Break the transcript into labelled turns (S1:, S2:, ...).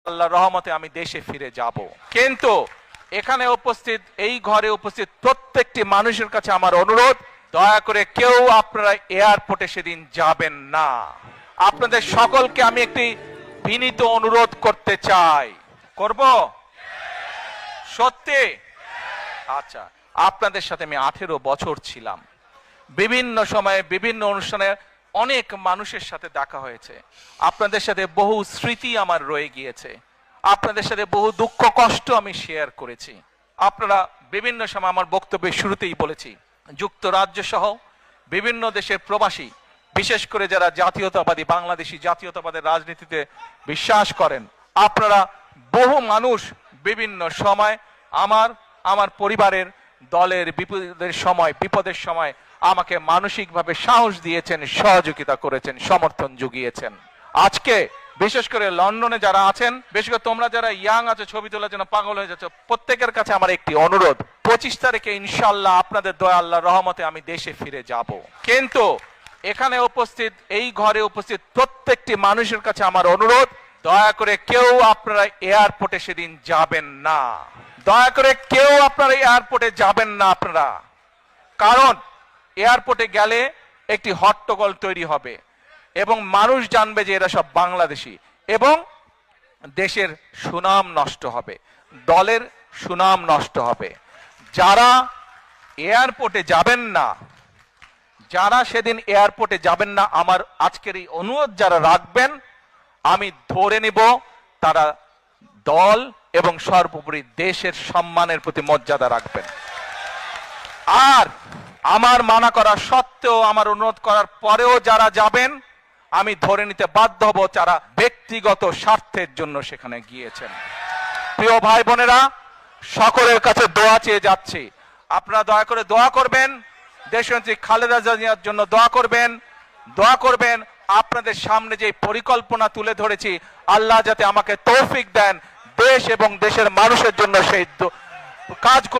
S1: আল্লাহর রহমতে আমি দেশে ফিরে যাব। কিন্তু এখানে উপস্থিত, এই ঘরে উপস্থিত প্রত্যেকটি মানুষের কাছে আমার অনুরোধ, দয়া করে কেউ আপনারা এয়ারপোর্টে সেদিন যাবেন না। আপনাদের সকলকে আমি একটি বিনীত অনুরোধ করতে চাই। করব? সত্যি? আচ্ছা, আপনাদের সাথে আমি 18 বছর ছিলাম। বিভিন্ন সময়ে বিভিন্ন অনুষ্ঠানে অনেক মানুষের সাথে দেখা হয়েছে। আপনাদের সাথে বহু স্মৃতি আমার রয়ে গিয়েছে। আপনাদের সাথে বহু দুঃখ কষ্ট আমি শেয়ার করেছি। আপনারা বিভিন্ন সময়, আমার বক্তব্যের শুরুতেই বলেছি, যুক্তরাজ্য সহ বিভিন্ন দেশের প্রবাসী, বিশেষ করে যারা জাতীয়তাবাদী, বাংলাদেশি জাতীয়তাবাদের রাজনীতিতে বিশ্বাস করেন, আপনারা বহু মানুষ বিভিন্ন সময় আমার পরিবারের, দলের বিপদের সময় আমাকে মানসিকভাবে সাহস দিয়েছেন, সহযোগিতা করেছেন, সমর্থন জুগিয়েছেন। আজকে বিশেষ করে লন্ডনে যারা আছেন, বিশেষ করে তোমরা যারা ইয়াং আছো, ছবি তোলার জন্য পাগল হয়ে যাচ্ছ, প্রত্যেকের কাছে আমার একটি অনুরোধ, 25 তারিখে ইনশাআল্লাহ আপনাদের দয়া আল্লাহর রহমতে আমি দেশে ফিরে যাব। কিন্তু এখানে উপস্থিত, এই ঘরে উপস্থিত প্রত্যেকটি মানুষের কাছে আমার অনুরোধ, দয়া করে কেউ আপনারা এয়ারপোর্টে সেদিন যাবেন না। দয়া করে কেউ আপনারা এয়ারপোর্টে যাবেন না আপনারা। কারণ এয়ারপোর্টে গেলে একটি হট্টগোল তৈরি হবে এবং মানুষ জানবে যে এরা সব বাংলাদেশি, এবং দেশের সুনাম নষ্ট হবে, দলের সুনাম নষ্ট হবে। যারা এয়ারপোর্টে যাবেন না, যারা সেদিন এয়ারপোর্টে যাবেন না, আমার আজকের এই অনুরোধ যারা রাখবেন, আমি ধরে নিব তারা দল এবং সর্বোপরি দেশের সম্মানের প্রতি মর্যাদা রাখবেন। আর আমার মানা করা সত্ত্বেও, আমার অনুরোধ করার পরেও যারা যাবেন, আমি ধরে নিতে বাধ্য হব যারা ব্যক্তিগত স্বার্থের জন্য সেখানে গিয়েছেন। প্রিয় ভাই বোনেরা, সকলের কাছে দোয়া চেয়ে যাচ্ছি, আপনারা দয়া করে দোয়া করবেন, দেশনেত্রী খালেদা জিয়ার জন্য দোয়া করবেন। দোয়া করবেন আপনাদের সামনে যে পরিকল্পনা তুলে ধরেছি, আল্লাহ যাতে আমাকে তৌফিক দেন দেশ এবং দেশের মানুষের জন্য সেই কাজ